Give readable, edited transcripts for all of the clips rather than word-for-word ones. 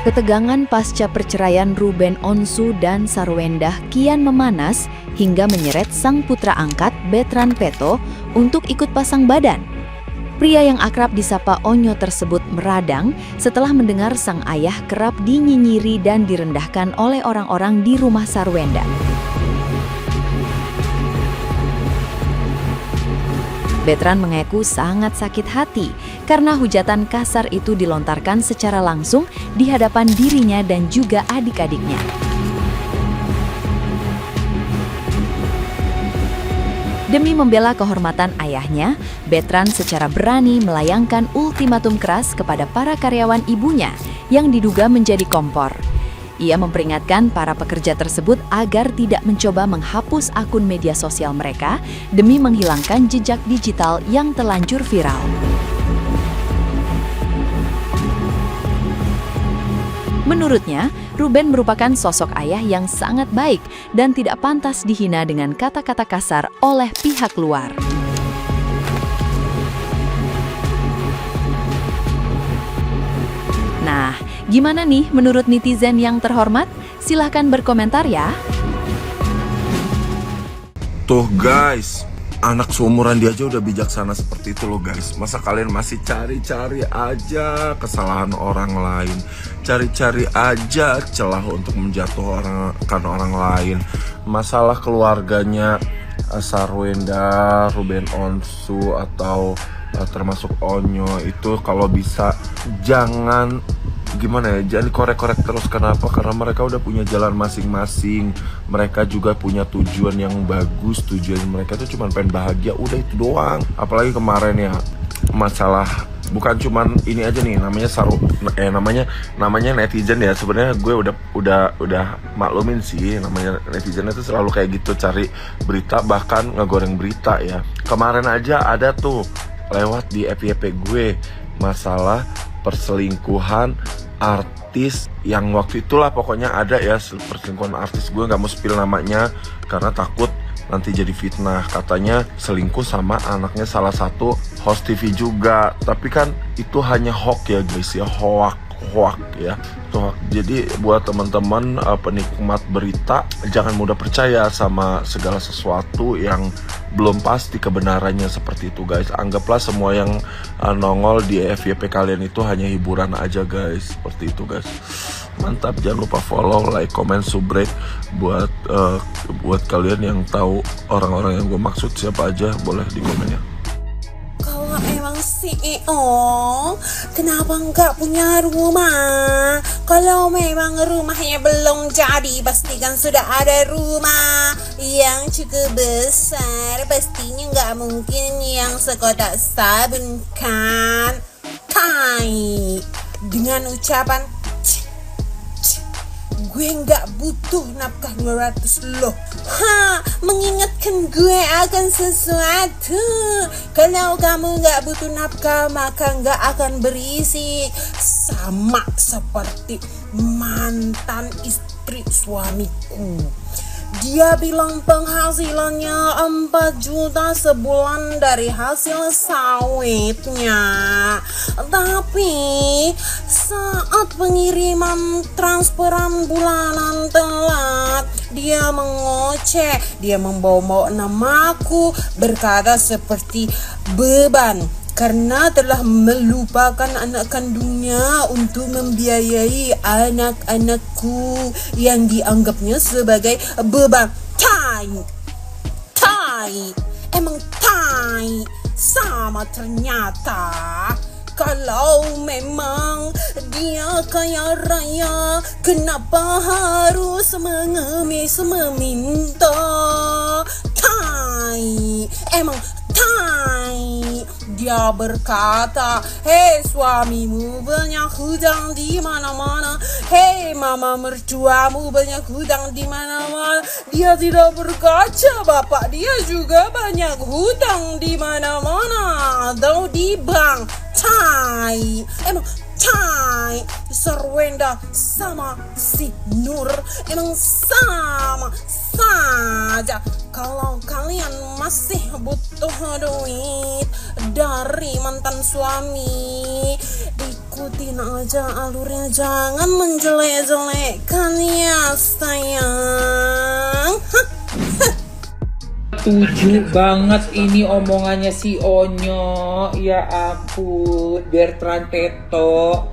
Ketegangan pasca perceraian Ruben Onsu dan Sarwendah kian memanas hingga menyeret sang putra angkat Betran Peto untuk ikut pasang badan. Pria yang akrab disapa Onyo tersebut meradang setelah mendengar sang ayah kerap dinyinyiri dan direndahkan oleh orang-orang di rumah Sarwendah. Betran mengaku sangat sakit hati karena hujatan kasar itu dilontarkan secara langsung di hadapan dirinya dan juga adik-adiknya. Demi membela kehormatan ayahnya, Betran secara berani melayangkan ultimatum keras kepada para karyawan ibunya yang diduga menjadi kompor. Ia memperingatkan para pekerja tersebut agar tidak mencoba menghapus akun media sosial mereka demi menghilangkan jejak digital yang terlanjur viral. Menurutnya, Ruben merupakan sosok ayah yang sangat baik dan tidak pantas dihina dengan kata-kata kasar oleh pihak luar. Nah, gimana nih menurut netizen yang terhormat? Silahkan berkomentar ya. Tuh guys, anak seumuran dia aja udah bijaksana seperti itu loh guys. Masa kalian masih cari-cari aja kesalahan orang lain, cari-cari aja celah untuk menjatuhkan orang lain. Masalah keluarganya Sarwendah, Ruben Onsu atau termasuk Onyo itu kalau bisa jangan jangan korek-korek terus. Kenapa? Karena mereka udah punya jalan masing-masing. Mereka juga punya tujuan yang bagus. Tujuan mereka tuh cuma pengen bahagia, udah itu doang. Apalagi kemarin ya masalah bukan cuman ini aja nih, namanya netizen ya. Sebenarnya gue udah maklumin sih, namanya netizen itu selalu kayak gitu, cari berita bahkan ngegoreng berita ya. Kemarin aja ada tuh lewat di FYP gue masalah perselingkuhan artis yang waktu itulah pokoknya ada ya, perselingkuhan artis. Gue nggak mau spill namanya karena takut nanti jadi fitnah. Katanya selingkuh sama anaknya salah satu host TV juga, tapi kan itu hanya hoax ya guys ya, hoax ya. Jadi buat teman-teman penikmat berita, jangan mudah percaya sama segala sesuatu yang belum pasti kebenarannya seperti itu guys. Anggaplah semua yang nongol di FYP kalian itu hanya hiburan aja guys, seperti itu guys. Mantap, jangan lupa follow, like, comment, subrek buat kalian yang tahu orang-orang yang gue maksud siapa aja, boleh di komen ya. Kalau emang CEO, kenapa nggak punya rumah? Kalau memang rumahnya belum jadi, pastikan sudah ada rumah yang cukup besar. Pastinya nggak mungkin yang sekotak sabun kan? Tai, dengan ucapan gue nggak butuh nafkah 200 loh. Mengingatkan gue akan sesuatu. Kalau kamu nggak butuh nafkah, maka nggak akan berisik. Sama seperti mantan istri suamiku. Dia bilang penghasilannya 4 juta sebulan dari hasil sawitnya. Tapi saat pengiriman transferan bulanan telat, dia mengoceh, dia membawa namaku, berkata seperti beban karena telah melupakan anak kandungnya untuk membiayai anak-anakku yang dianggapnya sebagai beban. Tai, emang tai sama ternyata. Kalau memang dia kaya raya, kenapa harus mengemis meminta? Tai, emang tai. Dia berkata, hei suamimu banyak hutang di mana-mana. Hei mama mertuamu banyak hutang di mana-mana. Dia tidak berkaca bapak dia juga banyak hutang di mana-mana atau di bank. Tai, emang tai. Sarwendah sama si Nur emang sama saja. Kalau kalian masih butuh duit dari mantan suami, di ikutin aja alurnya, jangan menjelek-jelekkan ya sayang. Setuju banget ini omongannya si Onyo. Ya ampun, Bertrand Peto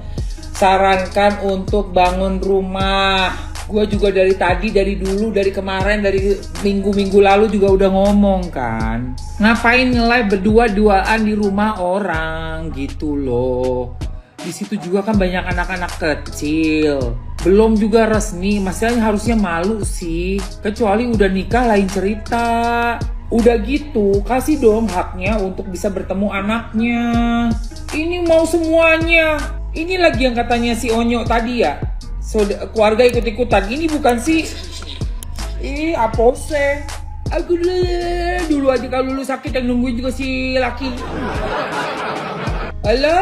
sarankan untuk bangun rumah. Gue juga dari tadi, dari dulu, dari kemarin, dari minggu-minggu lalu juga udah ngomong kan. Ngapain nge-live berdua-duaan di rumah orang gitu loh. Di situ juga kan banyak anak-anak kecil. Belum juga resmi, masalahnya harusnya malu sih. Kecuali udah nikah lain cerita. Udah gitu, kasih dong haknya untuk bisa bertemu anaknya. Ini mau semuanya. Ini lagi yang katanya si Onyo tadi ya. Keluarga ikut-ikutan. Ini bukan sih. Apa sih? Aku dulu aja kalau lu sakit yang nungguin juga si laki. Alah,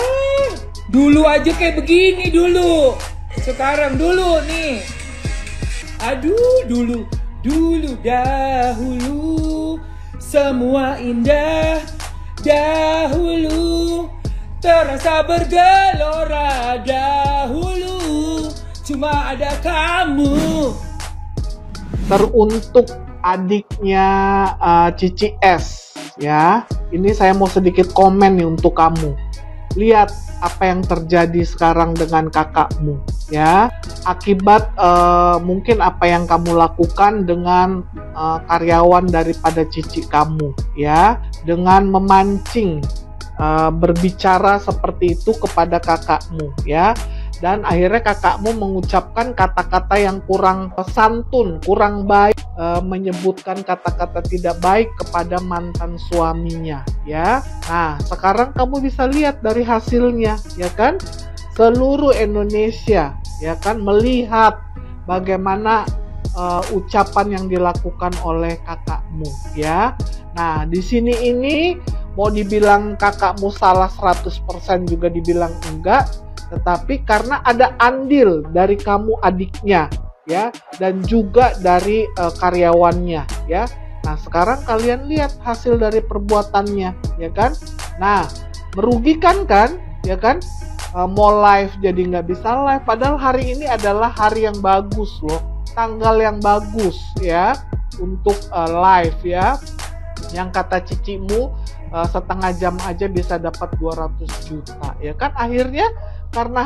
dulu aja kayak begini dulu. Sekarang dulu nih. Aduh, dulu dahulu semua indah. Dahulu terasa bergelora. Dahulu cuma ada kamu. Teruntuk adiknya Cici S ya. Ini saya mau sedikit komen nih untuk kamu. Lihat apa yang terjadi sekarang dengan kakakmu ya. Akibat mungkin apa yang kamu lakukan dengan karyawan daripada Cici kamu ya. Dengan memancing berbicara seperti itu kepada kakakmu ya. Dan akhirnya kakakmu mengucapkan kata-kata yang kurang santun, kurang baik, menyebutkan kata-kata tidak baik kepada mantan suaminya, ya. Nah, sekarang kamu bisa lihat dari hasilnya, ya kan? Seluruh Indonesia, ya kan, melihat bagaimana ucapan yang dilakukan oleh kakakmu, ya. Nah, di sini ini mau dibilang kakakmu salah 100% juga dibilang enggak. Tetapi karena ada andil dari kamu adiknya ya, dan juga dari karyawannya ya. Nah, sekarang kalian lihat hasil dari perbuatannya ya kan. Nah, merugikan kan ya kan. Mau live jadi nggak bisa live, padahal hari ini adalah hari yang bagus loh, tanggal yang bagus ya untuk live ya. Yang kata cicimu setengah jam aja bisa dapat 200 juta ya kan. Akhirnya karena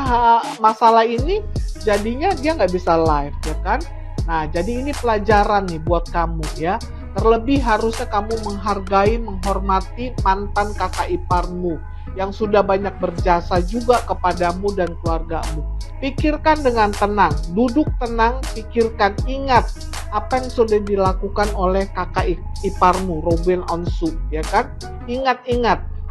masalah ini jadinya dia nggak bisa live ya kan. Nah, jadi ini pelajaran nih buat kamu ya. Terlebih harusnya kamu menghargai, menghormati mantan kakak iparmu yang sudah banyak berjasa juga kepadamu dan keluargamu. Pikirkan dengan tenang, duduk tenang, pikirkan, ingat apa yang sudah dilakukan oleh kakak iparmu, Robin Onsu ya kan. Ingat,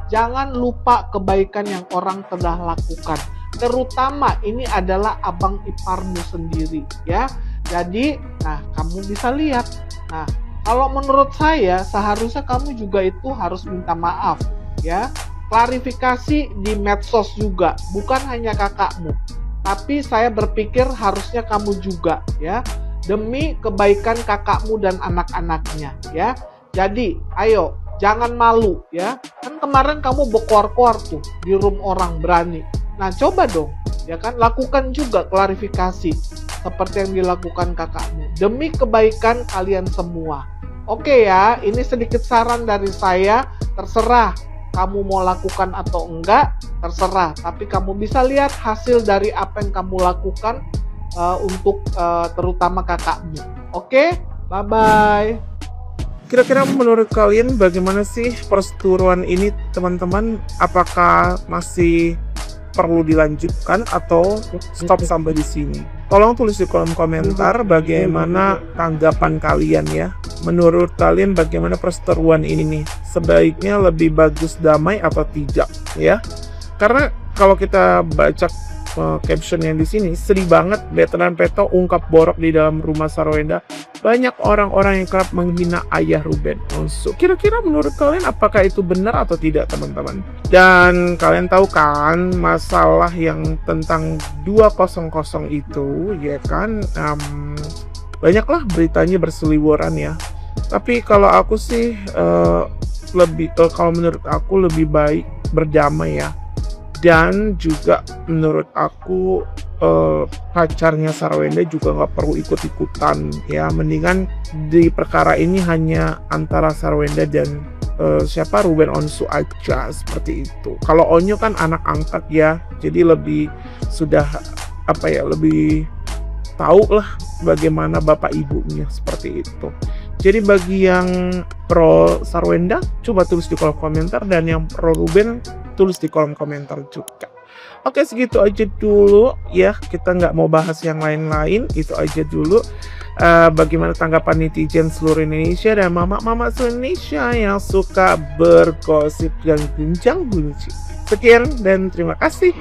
jangan lupa kebaikan yang orang telah lakukan. Terutama ini adalah abang iparmu sendiri ya. Jadi, nah kamu bisa lihat. Nah, kalau menurut saya seharusnya kamu juga itu harus minta maaf ya. Klarifikasi di medsos juga, bukan hanya kakakmu. Tapi saya berpikir harusnya kamu juga ya. Demi kebaikan kakakmu dan anak-anaknya ya. Jadi, ayo jangan malu ya. Kan kemarin kamu berkuar-kuar tuh di room orang berani. Nah, coba dong, ya kan, lakukan juga klarifikasi seperti yang dilakukan kakakmu demi kebaikan kalian semua. Oke ya, ini sedikit saran dari saya, terserah kamu mau lakukan atau enggak, terserah. Tapi kamu bisa lihat hasil dari apa yang kamu lakukan untuk terutama kakakmu. Oke, bye-bye. Kira-kira menurut kalian bagaimana sih perseteruan ini teman-teman? Apakah masih perlu dilanjutkan atau stop sampai di sini? Tolong tulis di kolom komentar bagaimana tanggapan kalian ya. Menurut kalian bagaimana perseteruan ini nih? Sebaiknya lebih bagus damai atau tidak ya? Karena kalau kita baca caption yang di sini, sedih banget Bertrand Peto ungkap borok di dalam rumah Sarwenda. Banyak orang-orang yang kerap menghina ayah Ruben Onsu. Kira-kira menurut kalian apakah itu benar atau tidak teman-teman? Dan kalian tahu kan masalah yang tentang 200 itu ya kan, banyaklah beritanya berseliweran ya. Tapi kalau aku sih kalau menurut aku lebih baik berdamai ya. Dan juga menurut aku pacarnya Sarwenda juga nggak perlu ikut-ikutan ya, mendingan di perkara ini hanya antara Sarwenda dan siapa Ruben Onsu aja seperti itu. Kalau Onyo kan anak angkat ya, jadi lebih sudah lebih tahu lah bagaimana bapak ibunya seperti itu. Jadi bagi yang pro Sarwenda coba tulis di kolom komentar, dan yang pro Ruben tulis di kolom komentar juga. Oke, segitu aja dulu ya, kita nggak mau bahas yang lain-lain, itu aja dulu. Bagaimana tanggapan netizen seluruh Indonesia dan mama-mama seluruh Indonesia yang suka bergosip dan gunjang gunjing. Sekian dan terima kasih.